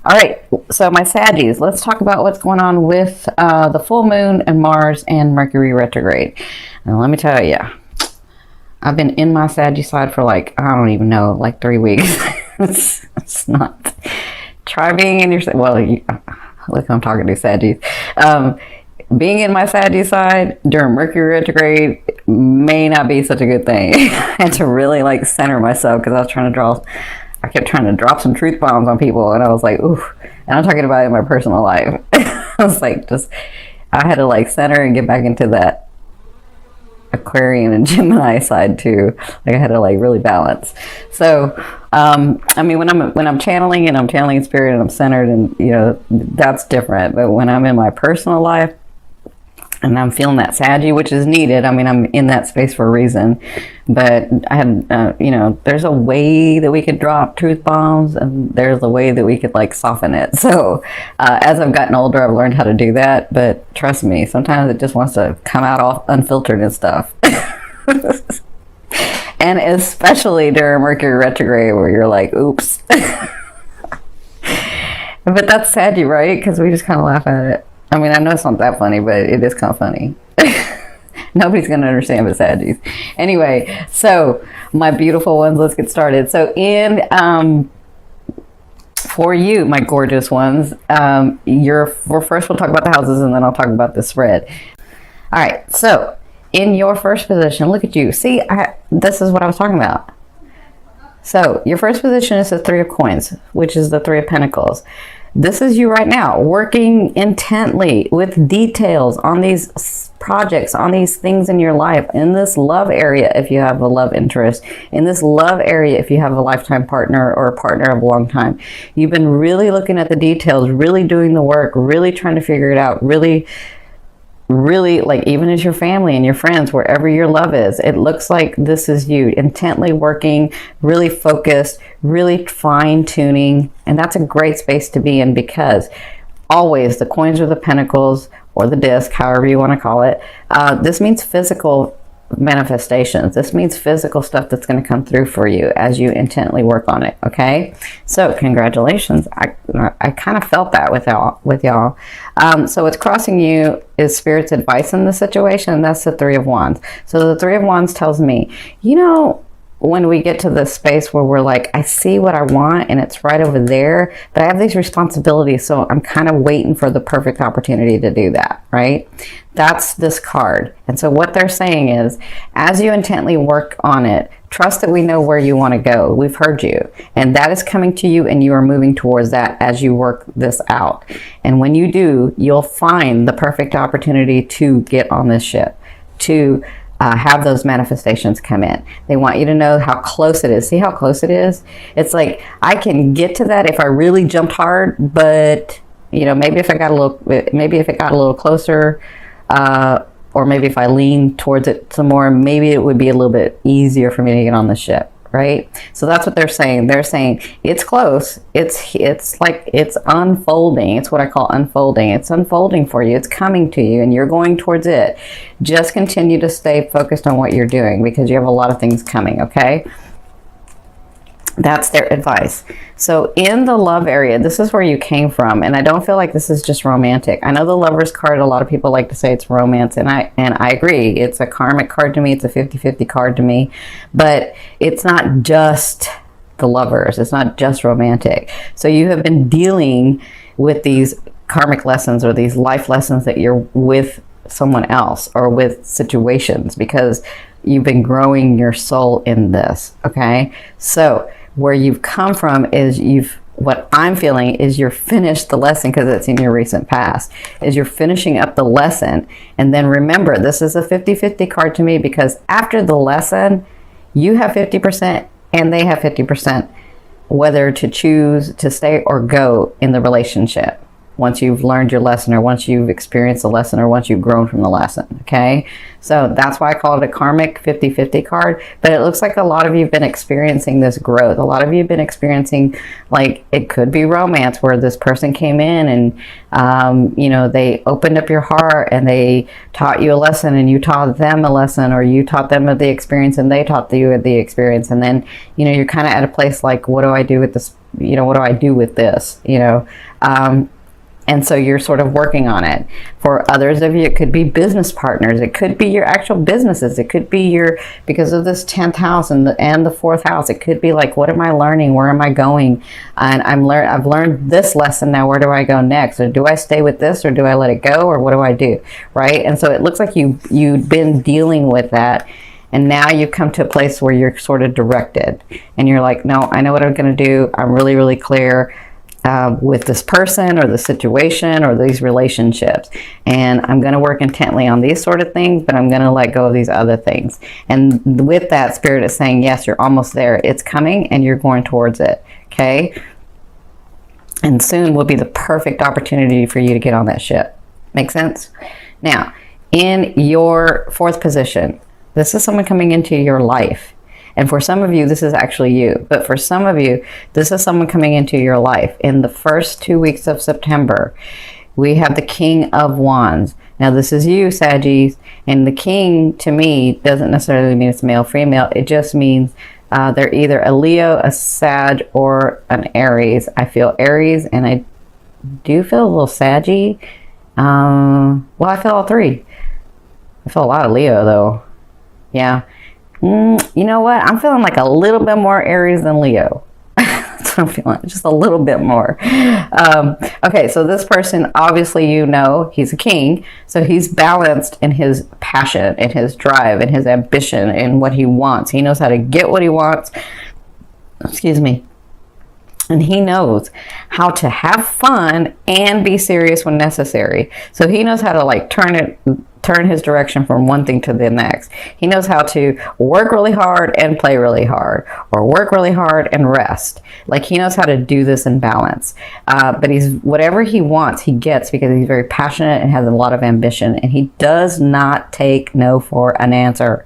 All right, so my Saggies, let's talk about what's going on with the full moon and Mars and Mercury retrograde. And let me tell you, I've been in my Saggy side for like, I don't even know, like 3 weeks. it's not. Try being in your, well, look, I'm talking to Saggies. Being in my Saggy side during Mercury retrograde may not be such a good thing. I had to really like center myself because I kept trying to drop some truth bombs on people, and I was like, ooh, and I'm talking about it in my personal life. I was like, I had to like center and get back into that Aquarian and Gemini side too. Like I had to like really balance. So, I mean, when I'm channeling and I'm channeling spirit and I'm centered, and you know, that's different. But when I'm in my personal life and I'm feeling that Saggy, which is needed. I mean, I'm in that space for a reason. But I had, you know, there's a way that we could drop truth bombs, and there's a way that we could like soften it. So as I've gotten older, I've learned how to do that. But trust me, sometimes it just wants to come out all unfiltered and stuff. And especially during Mercury retrograde, where you're like, oops. But that's Saggy, right? Because we just kind of laugh at it. I mean, I know it's not that funny, but it is kind of funny. Nobody's going to understand but Saggies. Anyway, so my beautiful ones, let's get started. So for you, my gorgeous ones, first we'll talk about the houses, and then I'll talk about the spread. All right, so in your first position, look at you. See, this is what I was talking about. So your first position is the Three of Coins, which is the Three of Pentacles. This is you right now, working intently with details on these projects, on these things in your life, in this love area if you have a love interest, in this love area if you have a lifetime partner or a partner of a long time. You've been really looking at the details, really doing the work, really trying to figure it out, really like even as your family and your friends, wherever your love is, it looks like this is you intently working, really focused, really fine tuning. And that's a great space to be in, because always the coins or the pentacles or the disc, however you want to call it, this means physical manifestations. This means physical stuff that's going to come through for you as you intently work on it. Okay, so congratulations. I kind of felt that with y'all. So what's crossing you is Spirit's advice in the situation. That's the Three of Wands. So the Three of Wands tells me, you know, when we get to the space where we're like, I see what I want and it's right over there, but I have these responsibilities, so I'm kind of waiting for the perfect opportunity to do that, right? That's this card. And so what they're saying is, as you intently work on it, trust that we know where you want to go. We've heard you, and that is coming to you, and you are moving towards that as you work this out. And when you do, you'll find the perfect opportunity to get on this ship, to have those manifestations come in. They want you to know how close it is. See how close it is? It's like, I can get to that if I really jumped hard, but you know, maybe if it got a little closer, or maybe if I lean towards it some more, maybe it would be a little bit easier for me to get on the ship, right? So that's what they're saying. They're saying it's close. It's like it's unfolding. It's what I call unfolding. It's unfolding for you. It's coming to you, and you're going towards it. Just continue to stay focused on what you're doing, because you have a lot of things coming, okay? That's their advice. So in the love area, this is where you came from, and I don't feel like this is just romantic. I know the Lover's card, a lot of people like to say it's romance, and I agree. It's a karmic card to me. It's a 50-50 card to me, but it's not just the lovers. It's not just romantic. So you have been dealing with these karmic lessons, or these life lessons, that you're with someone else or with situations, because you've been growing your soul in this, okay? So where you've come from is what I'm feeling is you're finished the lesson, because it's in your recent past, is you're finishing up the lesson. And then remember, this is a 50-50 card to me, because after the lesson, you have 50% and they have 50%, whether to choose to stay or go in the relationship. once you've learned your lesson, or once you've experienced the lesson, or once you've grown from the lesson. Okay, so that's why I call it a karmic 50-50 card. But it looks like a lot of you have been experiencing this growth. A lot of you have been experiencing, like, it could be romance, where this person came in and you know, they opened up your heart and they taught you a lesson, and you taught them a lesson, or you taught them the experience and they taught you the experience. And then, you know, you're kind of at a place like, what do I do with this? You know, what do I do with this? You know, and so you're sort of working on it. For others of you, it could be business partners. It could be your actual businesses. It could be your, because of this 10th house and the 4th house, it could be like, what am I learning? Where am I going? And I've learned this lesson. Now, where do I go next? Or do I stay with this, or do I let it go? Or what do I do? Right? And so it looks like you've been dealing with that. And now you've come to a place where you're sort of directed. And you're like, no, I know what I'm going to do. I'm really, really clear with this person, or the situation, or these relationships. And I'm going to work intently on these sort of things, but I'm going to let go of these other things. And with that, Spirit is saying, yes, you're almost there. It's coming and you're going towards it. Okay? And soon will be the perfect opportunity for you to get on that ship. Make sense? Now, in your 4th position, this is someone coming into your life. And for some of you, this is actually you. But for some of you, this is someone coming into your life. In the first 2 weeks of September, we have the King of Wands. Now, this is you, Saggies. And the King, to me, doesn't necessarily mean it's male, female. It just means they're either a Leo, a Sag, or an Aries. I feel Aries, and I do feel a little Saggy. Well, I feel all three. I feel a lot of Leo, though. Yeah. You know what? I'm feeling like a little bit more Aries than Leo. That's what I'm feeling. Just a little bit more. Okay, so this person, obviously, you know, he's a king. So he's balanced in his passion, in his drive, in his ambition, in what he wants. He knows how to get what he wants. Excuse me. And he knows how to have fun and be serious when necessary. So he knows how to, like, turn his direction from one thing to the next. He knows how to work really hard and play really hard, or work really hard and rest. Like, he knows how to do this in balance. But he's, whatever he wants, he gets, because he's very passionate and has a lot of ambition. And he does not take no for an answer.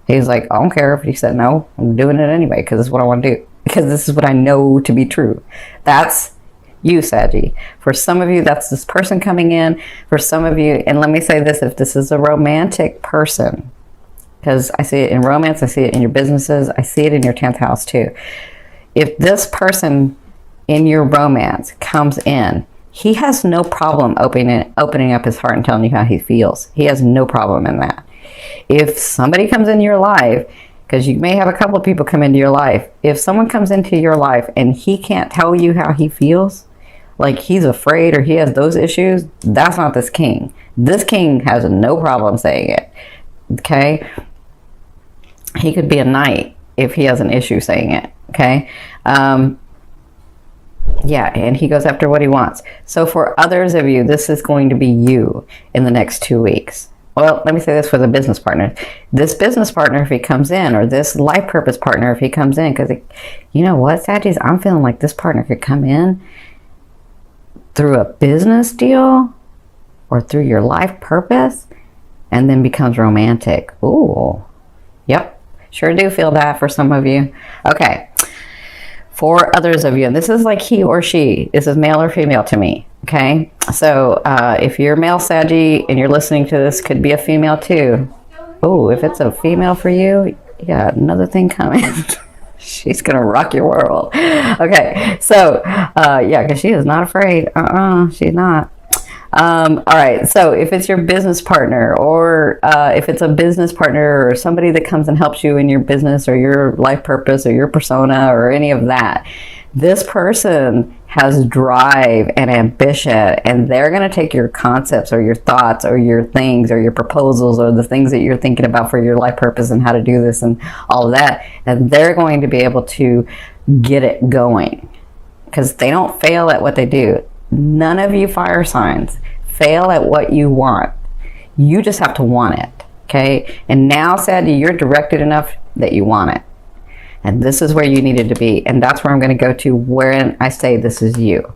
He's like, I don't care if he said no, I'm doing it anyway, because this is what I want to do. Because this is what I know to be true. That's you, Saggy. For some of you, that's this person coming in. For some of you, and let me say this, if this is a romantic person, because I see it in romance, I see it in your businesses, I see it in your 10th house too. If this person in your romance comes in, he has no problem opening up his heart and telling you how he feels. He has no problem in that. If somebody comes into your life, because you may have a couple of people come into your life, if someone comes into your life and he can't tell you how he feels, like he's afraid or he has those issues, that's not this king. This king has no problem saying it. Okay? He could be a knight if he has an issue saying it. Okay? Yeah, and he goes after what he wants. So for others of you, this is going to be you in the next 2 weeks. Well, let me say this for the business partner. This business partner, if he comes in, or this life purpose partner, if he comes in, because you know what, Saggies, I'm feeling like this partner could come in through a business deal or through your life purpose and then becomes romantic. Ooh, yep, sure do feel that for some of you. Okay, for others of you, and this is like he or she, this is male or female to me. Okay, so if you're male Saggy and you're listening to this, could be a female too. Oh, if it's a female for you, you got another thing coming. She's gonna rock your world. Okay, so yeah, because she is not afraid. She's not. All right, so if it's your business partner, or if it's a business partner or somebody that comes and helps you in your business or your life purpose or your persona or any of that, this person has drive and ambition, and they're going to take your concepts or your thoughts or your things or your proposals or the things that you're thinking about for your life purpose and how to do this and all of that, and they're going to be able to get it going, because they don't fail at what they do. None of you fire signs fail at what you want. You just have to want it. Okay, and now, Sadie, you're directed enough that you want it. And this is where you needed to be. And that's where I'm going to go to when I say this is you.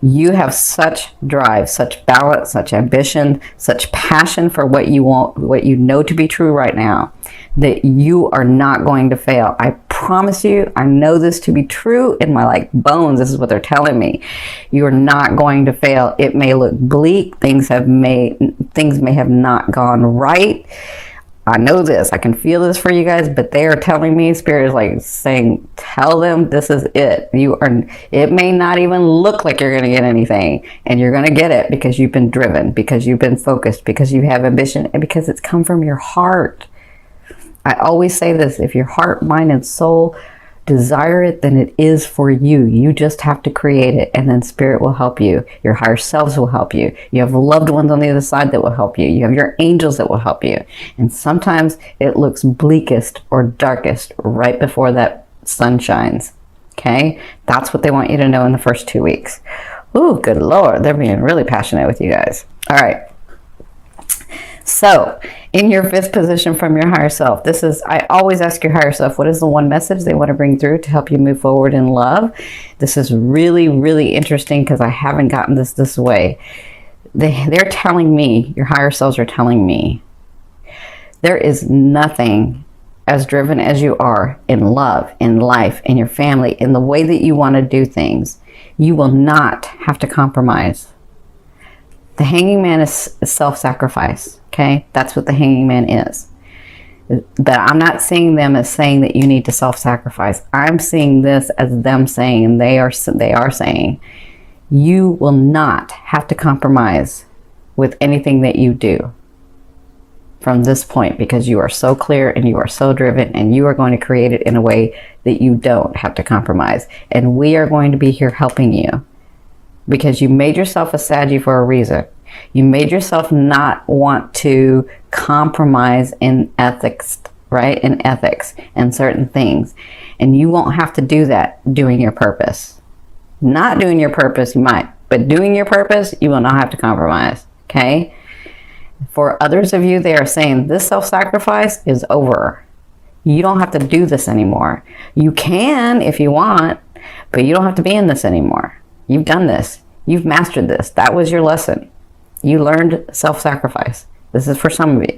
You have such drive, such balance, such ambition, such passion for what you want, what you know to be true right now, that you are not going to fail. I promise you, I know this to be true in my like bones. This is what they're telling me. You're not going to fail. It may look bleak. Things may have not gone right. I know this. I can feel this for you guys, but they are telling me, Spirit is like saying, tell them this is it. It may not even look like you're going to get anything, and you're going to get it because you've been driven, because you've been focused, because you have ambition, and because it's come from your heart. I always say this, if your heart, mind, and soul desire it, then it is for you. You just have to create it, and then Spirit will help you. Your higher selves will help you. You have loved ones on the other side that will help you. You have your angels that will help you. And sometimes it looks bleakest or darkest right before that sun shines. Okay? That's what they want you to know in the first 2 weeks. Ooh, good Lord. They're being really passionate with you guys. All right. So, in your fifth position from your higher self, I always ask your higher self, what is the one message they want to bring through to help you move forward in love? This is really, really interesting because I haven't gotten this way. They're telling me, your higher selves are telling me, there is nothing as driven as you are in love, in life, in your family, in the way that you want to do things. You will not have to compromise. The hanging man is self-sacrifice. Okay, that's what the hanging man is. But I'm not seeing them as saying that you need to self-sacrifice. I'm seeing this as them saying, they are saying, you will not have to compromise with anything that you do from this point, because you are so clear and you are so driven, and you are going to create it in a way that you don't have to compromise. And we are going to be here helping you, because you made yourself a Saggy for a reason. You made yourself not want to compromise in ethics, right? In ethics and certain things. And you won't have to do that doing your purpose. Not doing your purpose, you might. But doing your purpose, you will not have to compromise. Okay? For others of you, they are saying this self-sacrifice is over. You don't have to do this anymore. You can if you want, but you don't have to be in this anymore. You've done this. You've mastered this. That was your lesson. You learned self-sacrifice. This is for some of you.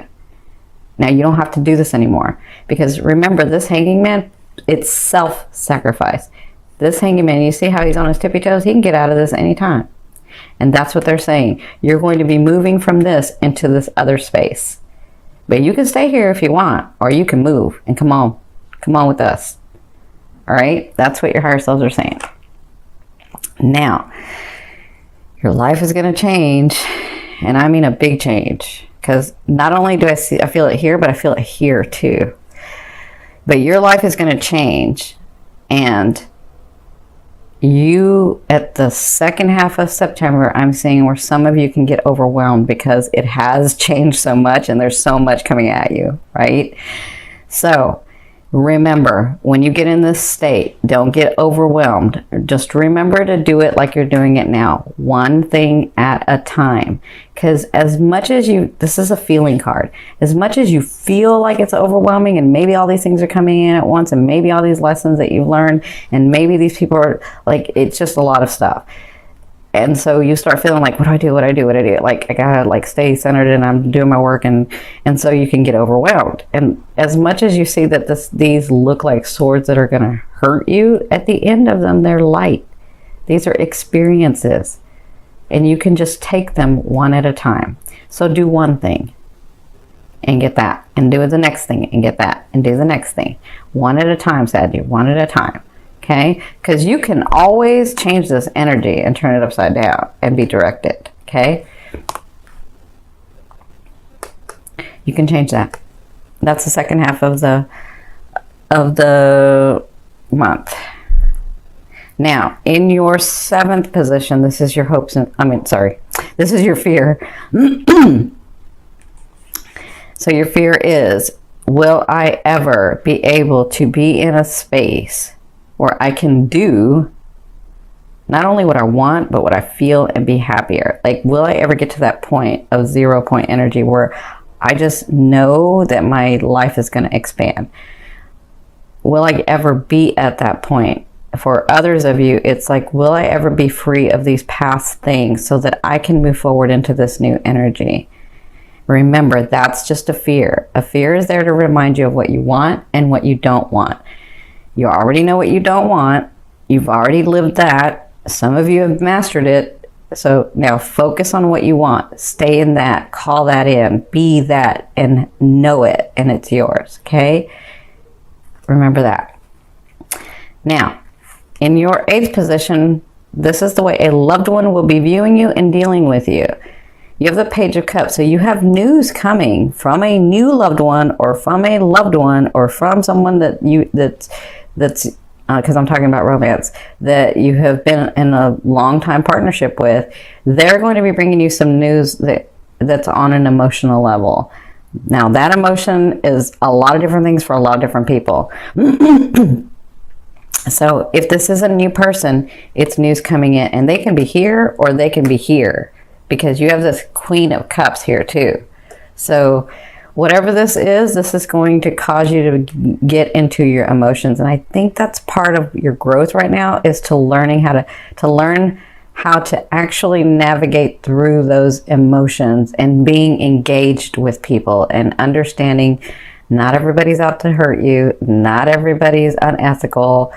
Now you don't have to do this anymore. Because remember, this hanging man, it's self-sacrifice. This hanging man, you see how he's on his tippy toes? He can get out of this anytime. And that's what they're saying. You're going to be moving from this into this other space. But you can stay here if you want, or you can move and come on. Come on with us. All right? That's what your higher selves are saying. Now, your life is going to change, and I mean a big change, because not only do I feel it here, but I feel it here too. But your life is going to change, and you, at the second half of September, I'm seeing where some of you can get overwhelmed because it has changed so much and there's so much coming at you, right? So remember, when you get in this state, don't get overwhelmed. Just remember to do it like you're doing it now. One thing at a time. Because as much as this is a feeling card, as much as you feel like it's overwhelming and maybe all these things are coming in at once and maybe all these lessons that you've learned and maybe these people are like, it's just a lot of stuff. And so you start feeling like, what do I do? Like, I gotta like stay centered and I'm doing my work, and so you can get overwhelmed. And as much as you see that these look like swords that are gonna hurt you, at the end of them, they're light. These are experiences, and you can just take them one at a time. So do one thing and get that, and do the next thing and get that, and do the next thing. One at a time, Sadie, one at a time. Okay, because you can always change this energy and turn it upside down and be directed. Okay, you can change that. That's the second half of the month. Now, in your seventh position, this is your hopes and this is your fear. So your fear is, will I ever be able to be in a space where I can do not only what I want, but what I feel and be happier? Like, will I ever get to that point of 0 point energy where I just know that my life is going to expand? Will I ever be at that point for others of you, it's like, will I ever be free of these past things so that I can move forward into this new energy? Remember, that's just a fear. A fear is there to remind you of what you want and what you don't want. You already know what you don't want. You've already lived that. Some of you have mastered it. So now focus on what you want. Stay in that. Call that in. Be that and know it, and it's yours. Okay? Remember that. Now, in your 8th position, this is the way a loved one will be viewing you and dealing with you. You have the Page of Cups, so you have news coming from a new loved one, or from a loved one, or from someone that's because I'm talking about romance, that you have been in a long time partnership with. They're going to be bringing you some news that's on an emotional level. Now, that emotion is a lot of different things for a lot of different people. So if this is a new person, it's news coming in, and they can be here or they can be here, because you have this Queen of Cups here too. So whatever this is going to cause you to get into your emotions. And I think that's part of your growth right now, is to learn how to actually navigate through those emotions and being engaged with people and understanding not everybody's out to hurt you. Not everybody's unethical.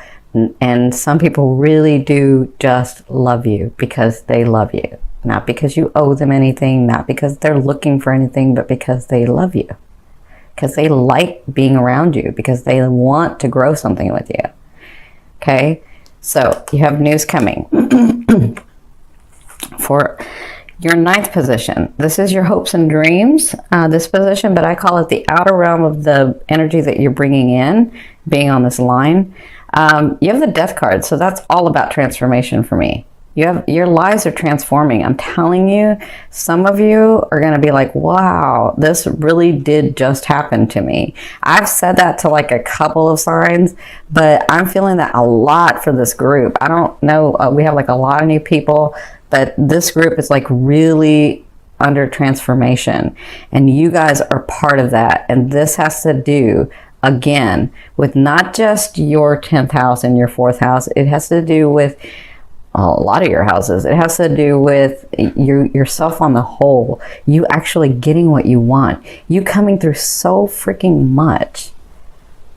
And some people really do just love you because they love you. Not because you owe them anything, not because they're looking for anything, but because they love you. Because they like being around you, because they want to grow something with you. Okay? So, you have news coming. For your 9th position, this is your hopes and dreams, this position, but I call it the outer realm of the energy that you're bringing in, being on this line. You have the Death card, so that's all about transformation for me. Your lives are transforming. I'm telling you, some of you are going to be like, wow, this really did just happen to me. I've said that to like a couple of signs, but I'm feeling that a lot for this group. I don't know. We have like a lot of new people, but this group is like really under transformation, and you guys are part of that. And this has to do, again, with not just your 10th house and your 4th house. It has to do with a lot of your houses. It has to do with yourself on the whole. You actually getting what you want. You coming through so freaking much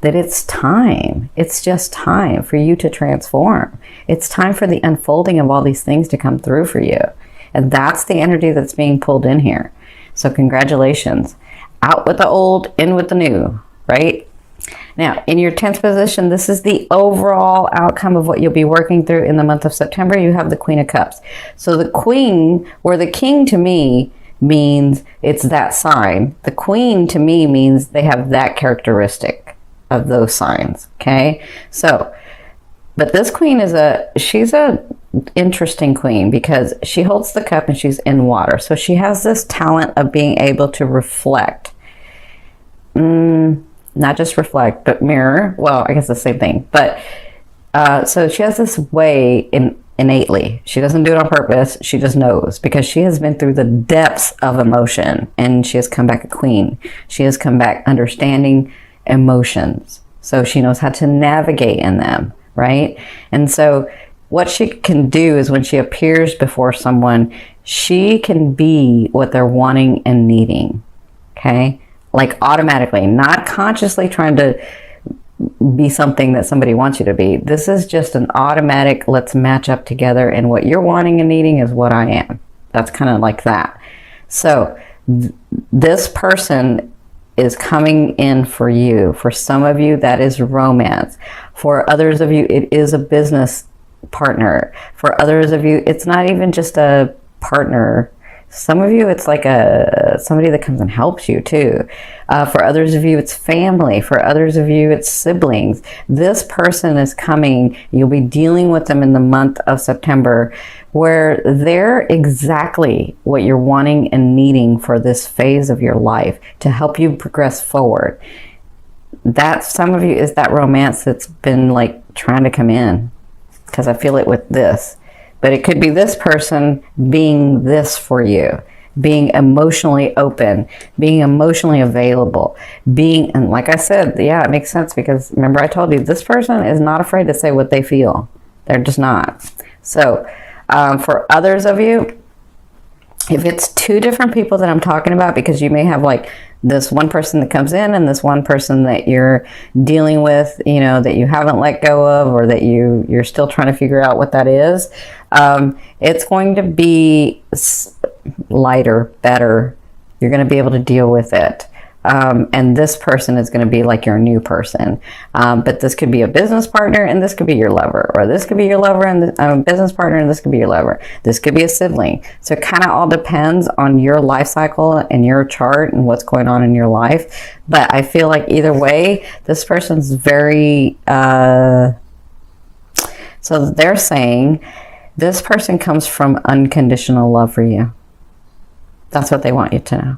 that it's time. It's just time for you to transform. It's time for the unfolding of all these things to come through for you. And that's the energy that's being pulled in here. So congratulations. Out with the old, in with the new, right? Now, in your 10th position, this is the overall outcome of what you'll be working through in the month of September. You have the Queen of Cups. So the Queen, or the King to me, means it's that sign. The Queen to me means they have that characteristic of those signs, okay? So, but this Queen she's a interesting Queen, because she holds the cup and she's in water. So she has this talent of being able to reflect. Not just reflect, but mirror. Well, I guess the same thing. But so she has this way innately. She doesn't do it on purpose. She just knows, because she has been through the depths of emotion, and she has come back a queen. She has come back understanding emotions. So she knows how to navigate in them, right? And so what she can do is, when she appears before someone, she can be what they're wanting and needing, okay? Like automatically, not consciously trying to be something that somebody wants you to be. This is just an automatic, let's match up together, and what you're wanting and needing is what I am. That's kind of like that. So this person is coming in for you. For some of you, that is romance. For others of you, it is a business partner. For others of you, it's not even just a partner. Some of you, it's like somebody that comes and helps you too. For others of you, it's family. For others of you, it's siblings. This person is coming. You'll be dealing with them in the month of September, where they're exactly what you're wanting and needing for this phase of your life to help you progress forward. That, some of you, is that romance that's been like trying to come in, because I feel it with this. But it could be this person being this for you. being emotionally open, being emotionally available, and like I said, yeah, it makes sense because remember I told you this person is not afraid to say what they feel. They're just not. So for others of you, if it's two different people that I'm talking about, because you may have like this one person that comes in and this one person that you're dealing with, you know, that you haven't let go of, or that you're still trying to figure out what that is, it's going to be lighter, better. You're going to be able to deal with it. And this person is going to be like your new person. But this could be a business partner and this could be your lover, or this could be your lover and business partner and this could be your lover. This could be a sibling. So it kind of all depends on your life cycle and your chart and what's going on in your life. But I feel like either way, this person's very, so they're saying this person comes from unconditional love for you. That's what they want you to know.